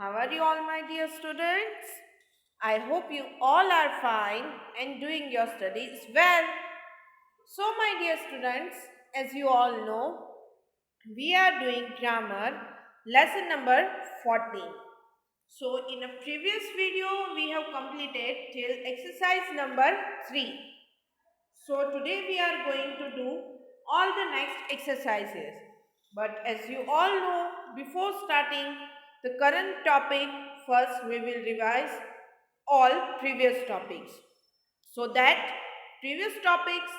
How are you all, my dear students? I hope you all are fine and doing your studies well. So, my dear students, as you all know, we are doing grammar lesson number 14. So, in a previous video, we have completed till exercise number 3. So, today we are going to do all the next exercises. But as you all know, before starting the current topic, first we will revise all previous topics so that previous topics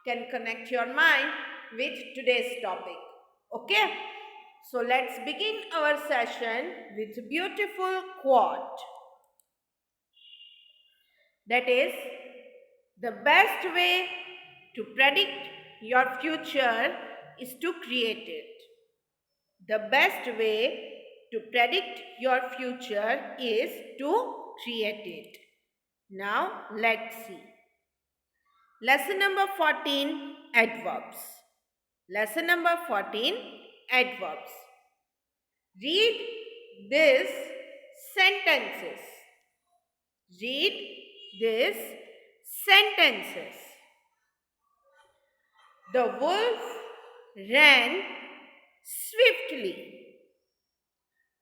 can connect your mind with today's topic. Okay? So, let's begin our session with a beautiful quote. That is, the best way to predict your future is to create it. The best way to predict your future is to create it. Now, let's see. Lesson number 14, adverbs. Lesson number 14, adverbs. Read these sentences. Read these sentences. The wolf ran swiftly.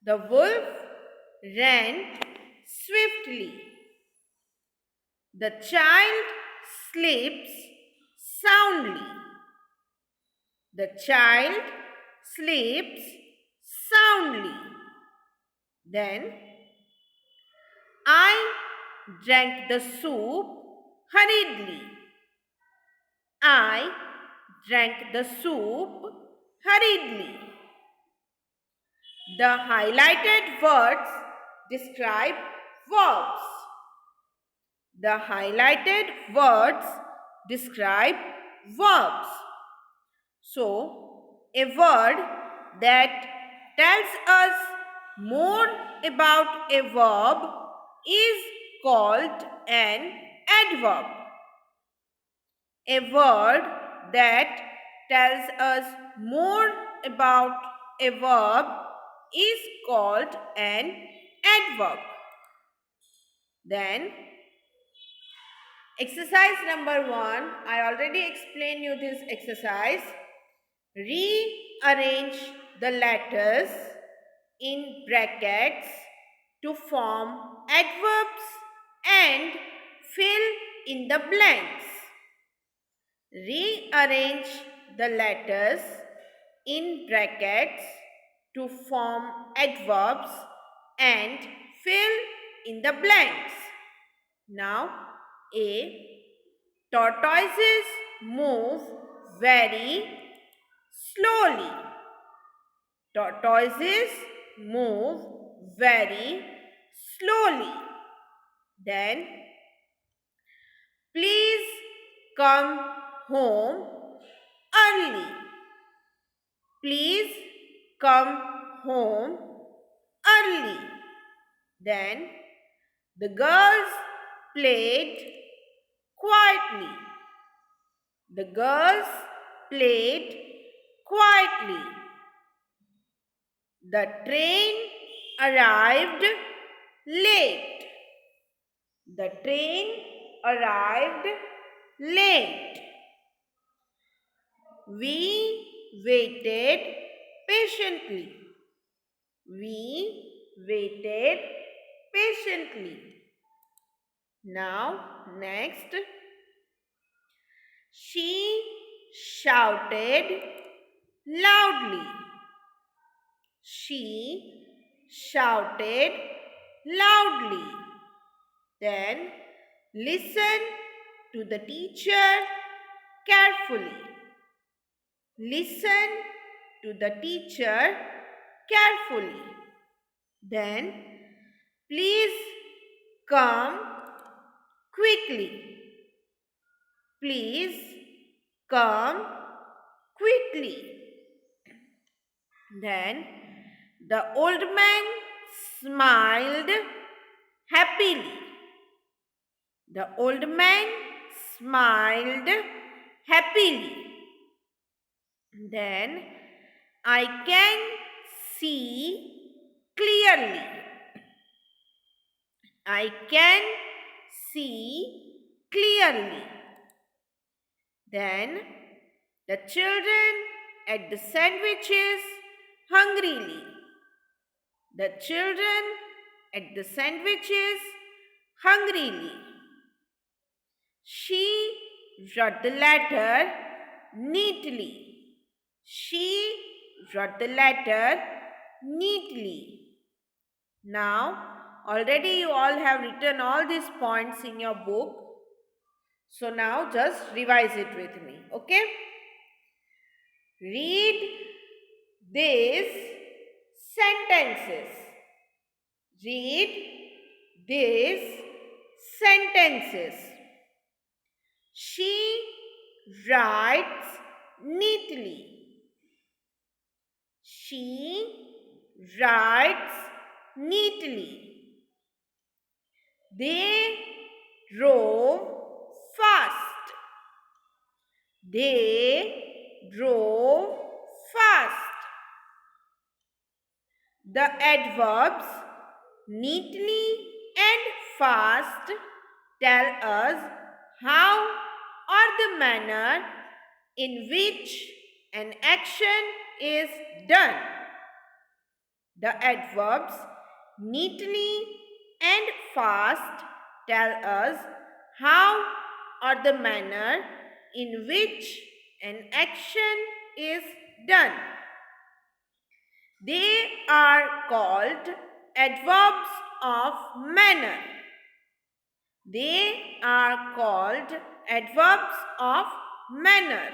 The wolf ran swiftly. The child sleeps soundly. The child sleeps soundly. Then I drank the soup hurriedly. I drank the soup hurriedly. The highlighted words describe verbs. The highlighted words describe verbs. So, a word that tells us more about a verb is called an adverb. A word that tells us more about a verb is called an adverb. Then, exercise number 1, I already explained you this exercise. Rearrange the letters in brackets to form adverbs and fill in the blanks. Rearrange the letters in brackets to form adverbs and fill in the blanks. Now, A. Tortoises move very slowly. Tortoises move very slowly. Then, please come home early. Please come home early. Then, the girls played quietly. The girls played quietly. The train arrived late. The train arrived late. We waited patiently. We waited patiently. Now, next. She shouted loudly. She shouted loudly. Then listen to the teacher carefully. Listen to the teacher carefully. Then please come quickly. Please come quickly. Then the old man smiled happily. The old man smiled happily. Then I can see clearly. I can see clearly. Then the children ate the sandwiches hungrily. The children ate the sandwiches hungrily. She wrote the letter neatly. She wrote the letter neatly. Now, already you all have written all these points in your book. So now just revise it with me, okay? Read these sentences. Read these sentences. She writes neatly. She writes neatly. They drove fast. They drove fast. The adverbs neatly and fast tell us how or the manner in which an action is done. The adverbs neatly and fast tell us how or the manner in which an action is done. They are called adverbs of manner. They are called adverbs of manner.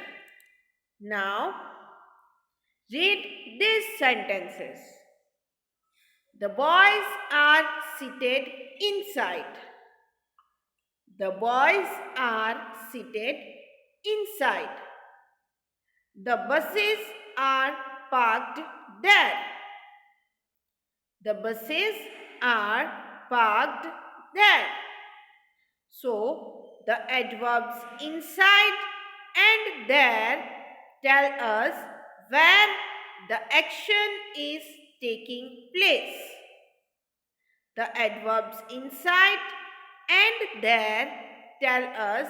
Now, read these sentences. The boys are seated inside. The boys are seated inside. The buses are parked there. The buses are parked there. So, the adverbs inside and there tell us where the action is taking place. The adverbs inside and there tell us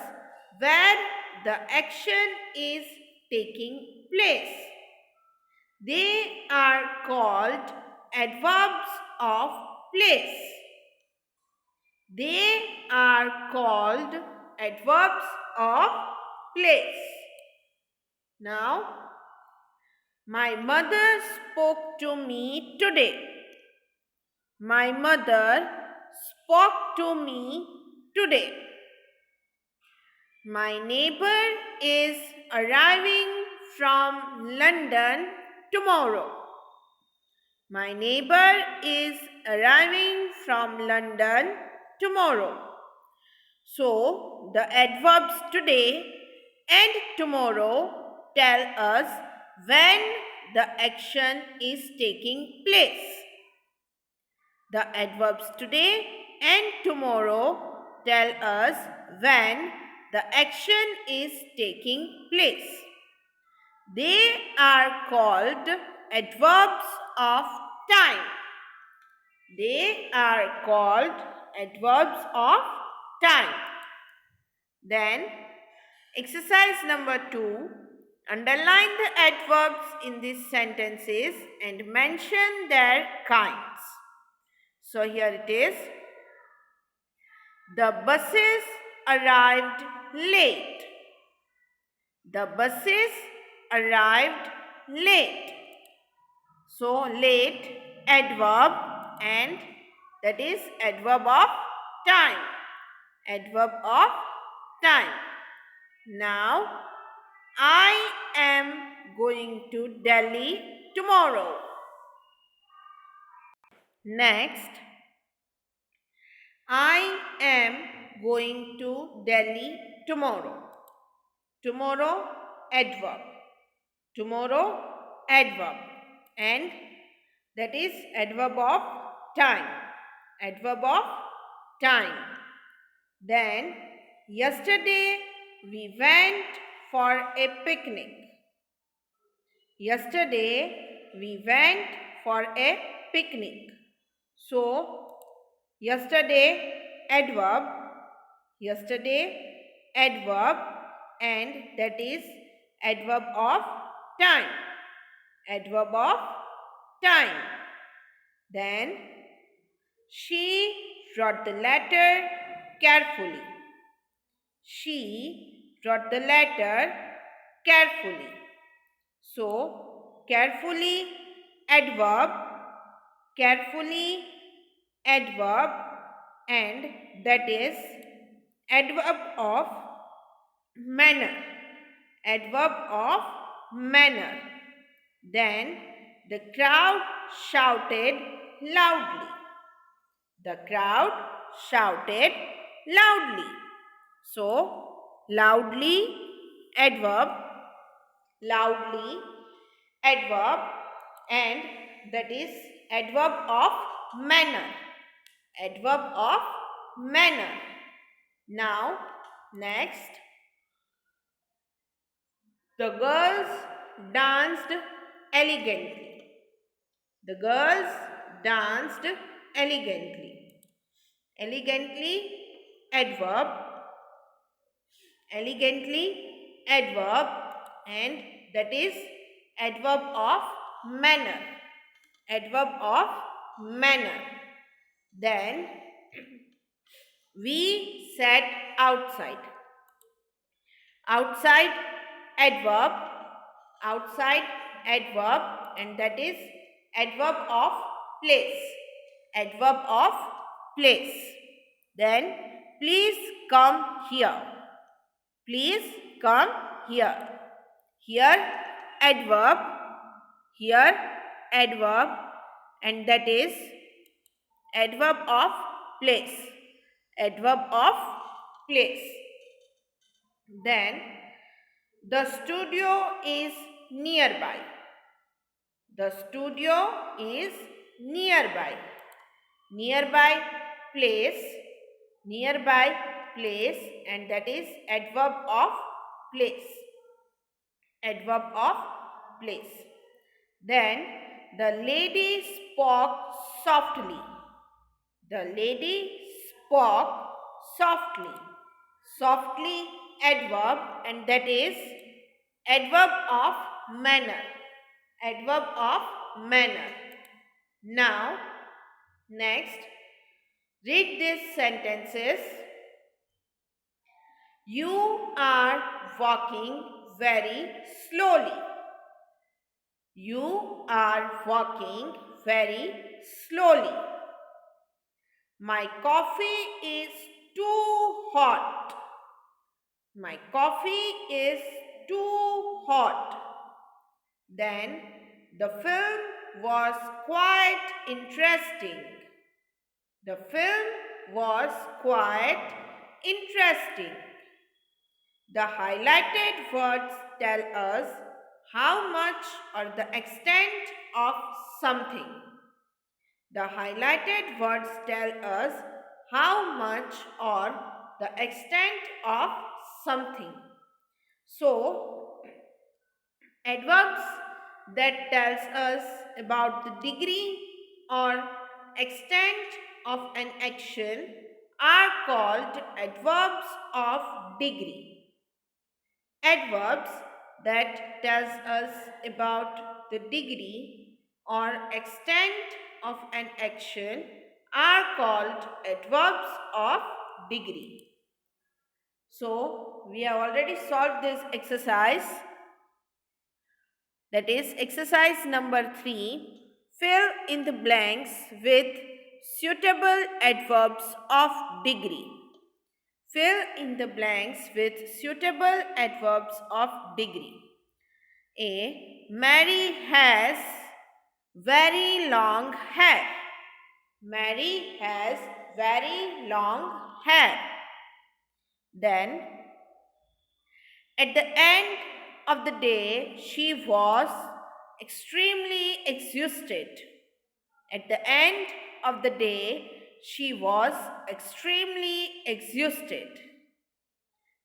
where the action is taking place. They are called adverbs of place. They are called adverbs of place. Now, my mother spoke to me today. My mother spoke to me today. My neighbor is arriving from London tomorrow. My neighbor is arriving from London tomorrow. So, the adverbs today and tomorrow tell us when the action is taking place. The adverbs today and tomorrow tell us when the action is taking place. They are called adverbs of time. They are called adverbs of time. Then, exercise number 2. Underline the adverbs in these sentences and mention their kinds. So, here it is. The buses arrived late. The buses arrived late. So, late adverb and that is adverb of time. Adverb of time. Now, I am going to Delhi tomorrow. Next, I am going to Delhi tomorrow. Tomorrow, adverb. Tomorrow, adverb. And that is adverb of time. Adverb of time. Then, yesterday we went for a picnic. Yesterday we went for a picnic. So, Yesterday, adverb. Yesterday, adverb, and that is adverb of time. Adverb of time. Then she wrote the letter carefully. She wrote the letter carefully. So, carefully, adverb, carefully, adverb, and that is adverb of manner. Adverb of manner. Then the crowd shouted loudly. The crowd shouted loudly. So, loudly, adverb, loudly, adverb, and that is adverb of manner. Adverb of manner. Now, next, the girls danced elegantly. The girls danced elegantly. Elegantly, adverb. Elegantly, adverb, and that is adverb of manner. Adverb of manner. Then we sat outside. Outside, adverb. Outside, adverb, and that is adverb of place. Adverb of place. Then please come here. Please come here. Here, adverb. Here, adverb, and that is adverb of place. Adverb of place. Then the studio is nearby. The studio is nearby. Nearby place. Nearby place, and that is adverb of place. Adverb of place. Then the lady spoke softly. The lady spoke softly. Softly, adverb, and that is adverb of manner. Adverb of manner. Now, next, read these sentences. You are walking very slowly. You are walking very slowly. My coffee is too hot. My coffee is too hot. Then the film was quite interesting. The film was quite interesting. The highlighted words tell us how much or the extent of something. The highlighted words tell us how much or the extent of something. So, adverbs that tells us about the degree or extent of an action are called adverbs of degree. Adverbs that tells us about the degree or extent of an action are called adverbs of degree. So, we have already solved this exercise. That is exercise number 3. Fill in the blanks with suitable adverbs of degree. Fill in the blanks with suitable adverbs of degree. A. Mary has very long hair. Mary has very long hair. Then, at the end of the day, she was extremely exhausted. At the end of the day, she was extremely exhausted.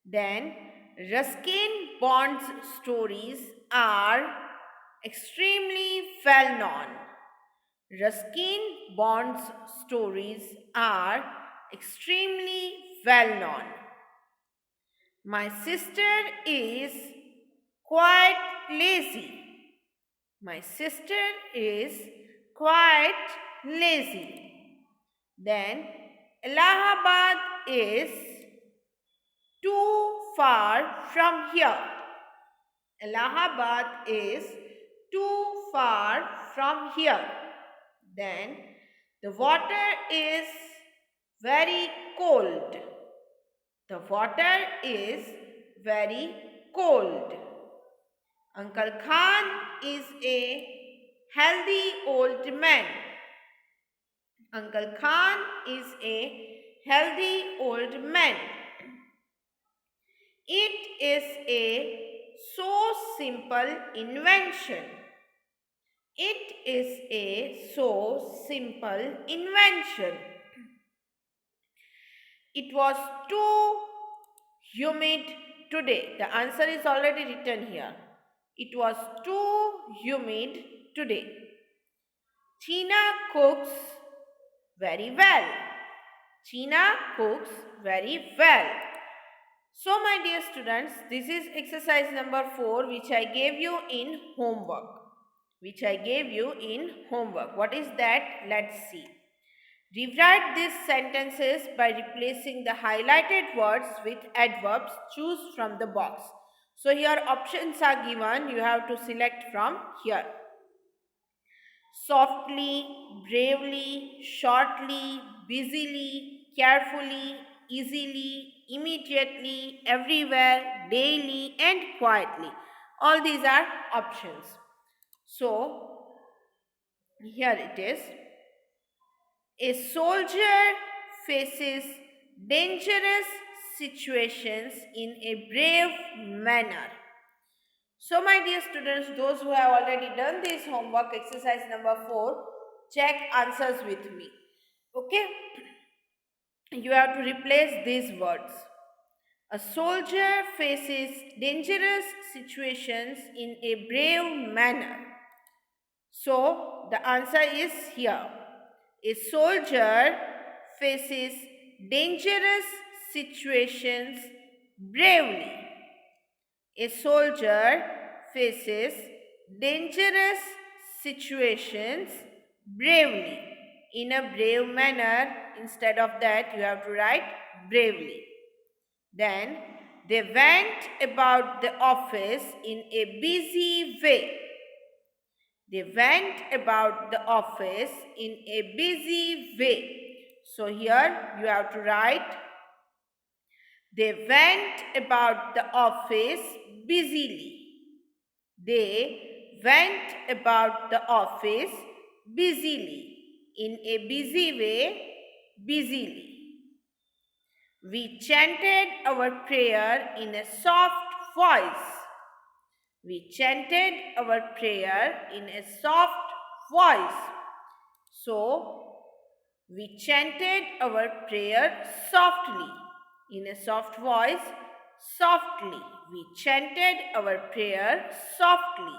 Then, Ruskin Bond's stories are extremely well known. Ruskin Bond's stories are extremely well known. My sister is quite lazy. My sister is quite lazy. Then Allahabad is too far from here. Allahabad is too far from here. Then the water is very cold. The water is very cold. Uncle Khan is a healthy old man. Uncle Khan is a healthy old man. It is a so simple invention. It is a so simple invention. It was too humid today. The answer is already written here. It was too humid today. Tina cooks very well. Tina cooks very well. So my dear students, this is exercise number 4 which I gave you in homework. What is that? Let's see. Rewrite these sentences by replacing the highlighted words with adverbs. Choose from the box. So here options are given. You have to select from here. Softly, bravely, shortly, busily, carefully, easily, immediately, everywhere, daily and quietly. All these are options. So here it is. A soldier faces dangerous situations in a brave manner. So my dear students, those who have already done this homework, exercise number 4, check answers with me. Okay? You have to replace these words. A soldier faces dangerous situations in a brave manner. So the answer is here. A soldier faces dangerous situations bravely. A soldier faces dangerous situations bravely. In a brave manner, instead of that, you have to write bravely. Then, they went about the office in a busy way. They went about the office in a busy way. So here you have to write, they went about the office busily. They went about the office busily. In a busy way, busily. We chanted our prayer in a soft voice. We chanted our prayer in a soft voice. So, we chanted our prayer softly. In a soft voice, softly. We chanted our prayer softly.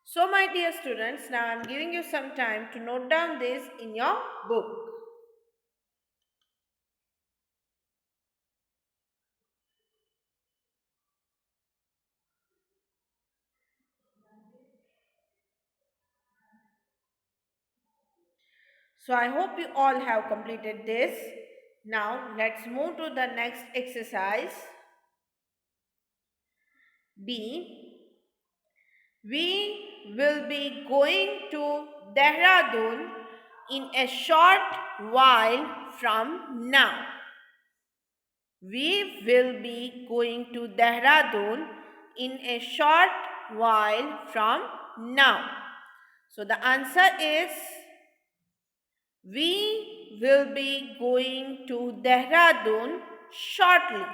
So, my dear students, now I am giving you some time to note down this in your book. So I hope you all have completed this. Now let's move to the next exercise. B. We will be going to Dehradun in a short while from now. We will be going to Dehradun in a short while from now. So the answer is, we will be going to Dehradun shortly.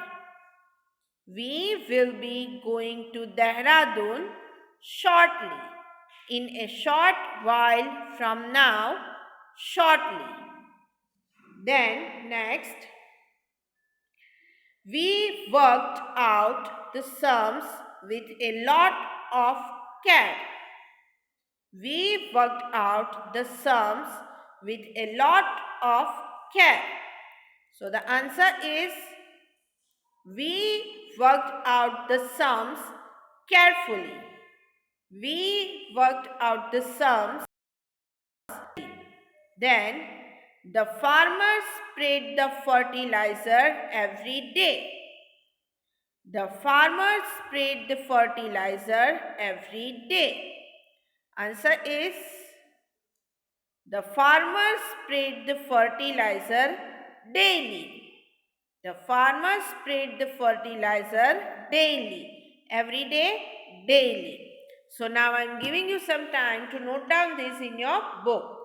We will be going to Dehradun shortly. In a short while from now, shortly. Then next, we worked out the sums with a lot of care. We worked out the sums with a lot of care. So the answer is we worked out the sums carefully. We worked out the sums. Then the farmer sprayed the fertilizer every day. The farmer sprayed the fertilizer every day. Answer is the farmer sprayed the fertilizer daily. The farmer sprayed the fertilizer daily. Every day, daily. So now I am giving you some time to note down this in your book.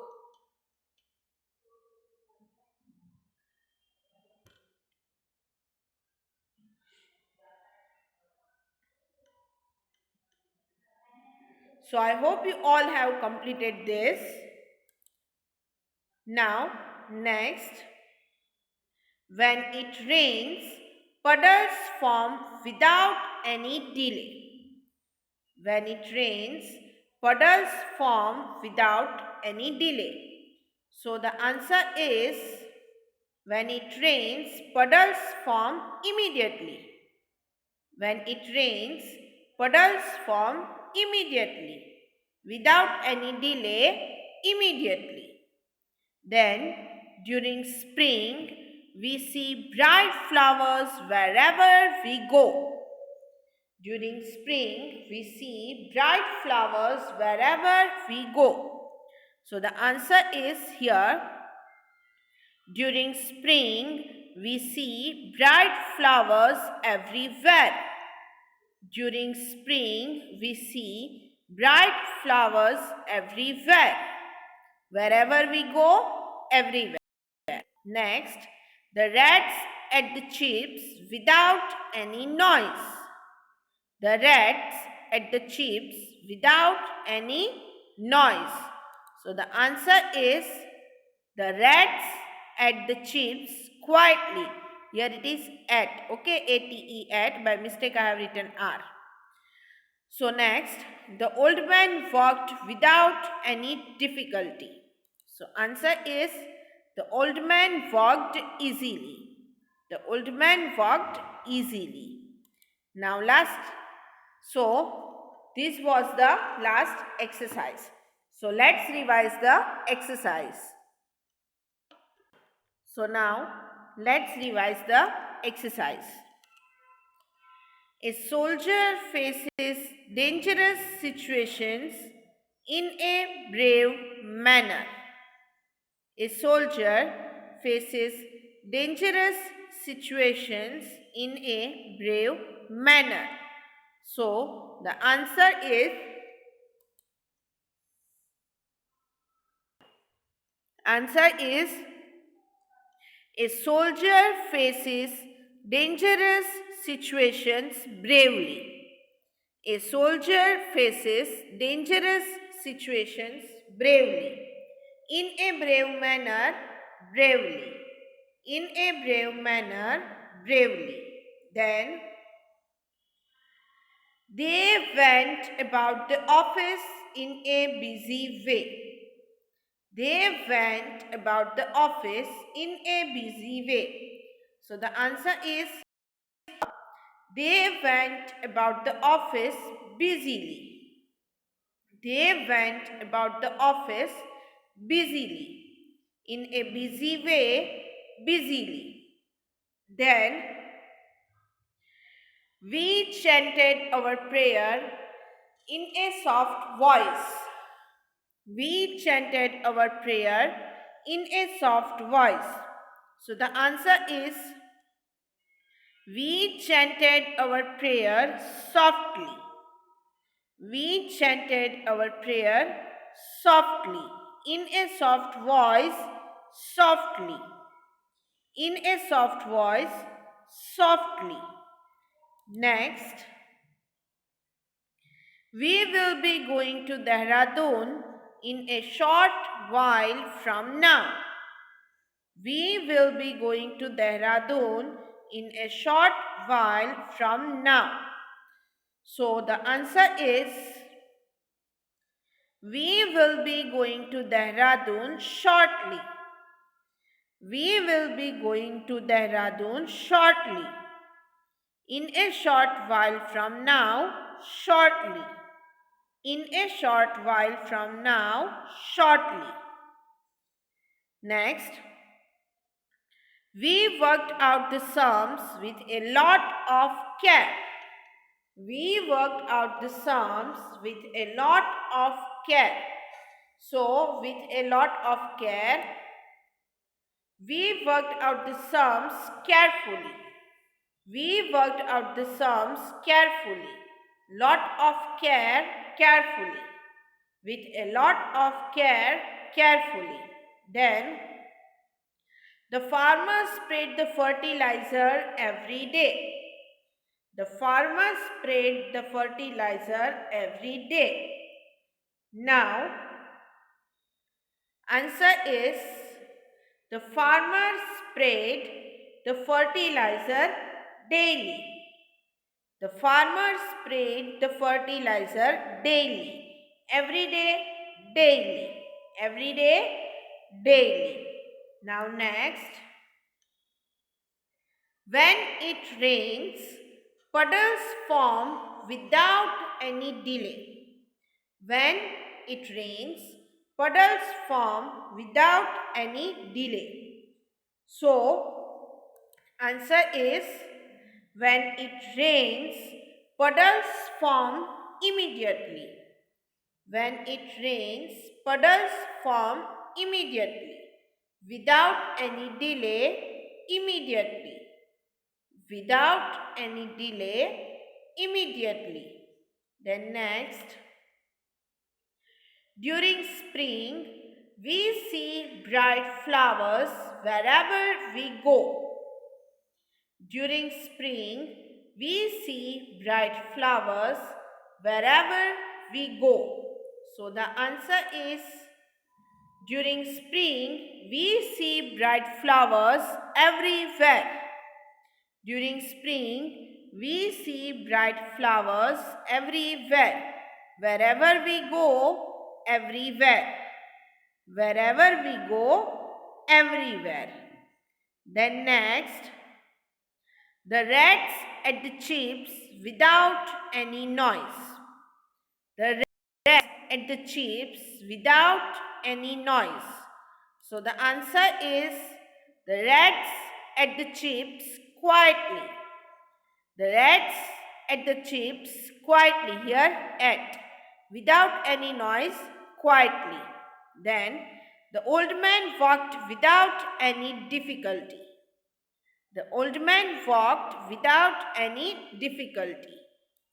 So I hope you all have completed this. Now, next, when it rains, puddles form without any delay. When it rains, puddles form without any delay. So the answer is when it rains, puddles form immediately. When it rains, puddles form immediately. Without any delay, immediately. Then, during spring, we see bright flowers wherever we go. During spring, we see bright flowers wherever we go. So the answer is here. During spring, we see bright flowers everywhere. During spring, we see bright flowers everywhere. Wherever we go, everywhere. Next, the rats ate the chips without any noise. The rats ate the chips without any noise. So the answer is the rats ate the chips quietly. Here it is ate. Okay, A-T-E ate. By mistake I have written R. So next, the old man walked without any difficulty. So answer is the old man walked easily. The old man walked easily. Now last. So this was the last exercise. So let's revise the exercise. So now let's revise the exercise. A soldier faces dangerous situations in a brave manner. A soldier faces dangerous situations in a brave manner. So the answer is a soldier faces dangerous situations bravely. A soldier faces dangerous situations bravely. In a brave manner, bravely. In a brave manner, bravely. Then, they went about the office in a busy way. They went about the office in a busy way. So the answer is they went about the office busily. They went about the office busily. In a busy way, busily. Then we chanted our prayer in a soft voice. We chanted our prayer in a soft voice. So the answer is we chanted our prayer softly. We chanted our prayer softly. In a soft voice, softly. In a soft voice, softly. Next, we will be going to Dehradun in a short while from now. We will be going to Dehradun in a short while from now. So the answer is We will be going to Dehradun shortly. We will be going to Dehradun shortly. In a short while from now, shortly. In a short while from now, shortly. Next, we worked out the sums with a lot of care. We worked out the sums with a lot of care. So, with a lot of care, we worked out the sums carefully. We worked out the sums carefully. Lot of care, carefully. With a lot of care, carefully. Then, the farmer sprayed the fertilizer every day. The farmer sprayed the fertilizer every day. Now, answer is the farmer sprayed the fertilizer daily. The farmer sprayed the fertilizer daily. Every day, daily. Every day, daily. Now next. When it rains, puddles form without any delay. When it rains, puddles form without any delay. So, answer is when it rains, puddles form immediately. When it rains, puddles form immediately. Without any delay, immediately. Without any delay, immediately. Then next, during spring, we see bright flowers wherever we go. During spring, we see bright flowers wherever we go. So the answer is during spring, we see bright flowers everywhere. During spring, we see bright flowers everywhere. Wherever we go, everywhere. Wherever we go, everywhere. Then next, the rats at the chips without any noise. The rats at the chips without any noise. So the answer is the rats at the chips quietly. The rats at the chips quietly, here at, without any noise, quietly. Then the old man walked without any difficulty. The old man walked without any difficulty.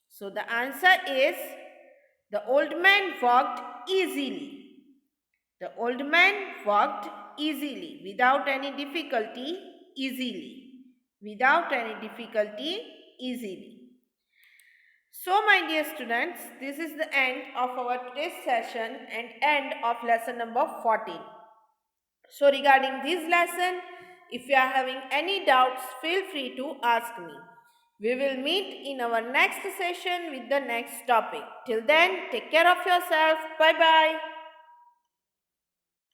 So the answer is the old man walked easily. The old man walked easily, without any difficulty, easily. Without any difficulty, easily. So, my dear students, this is the end of our today's session and end of lesson number 14. So, regarding this lesson, if you are having any doubts, feel free to ask me. We will meet in our next session with the next topic. Till then, take care of yourself. Bye-bye.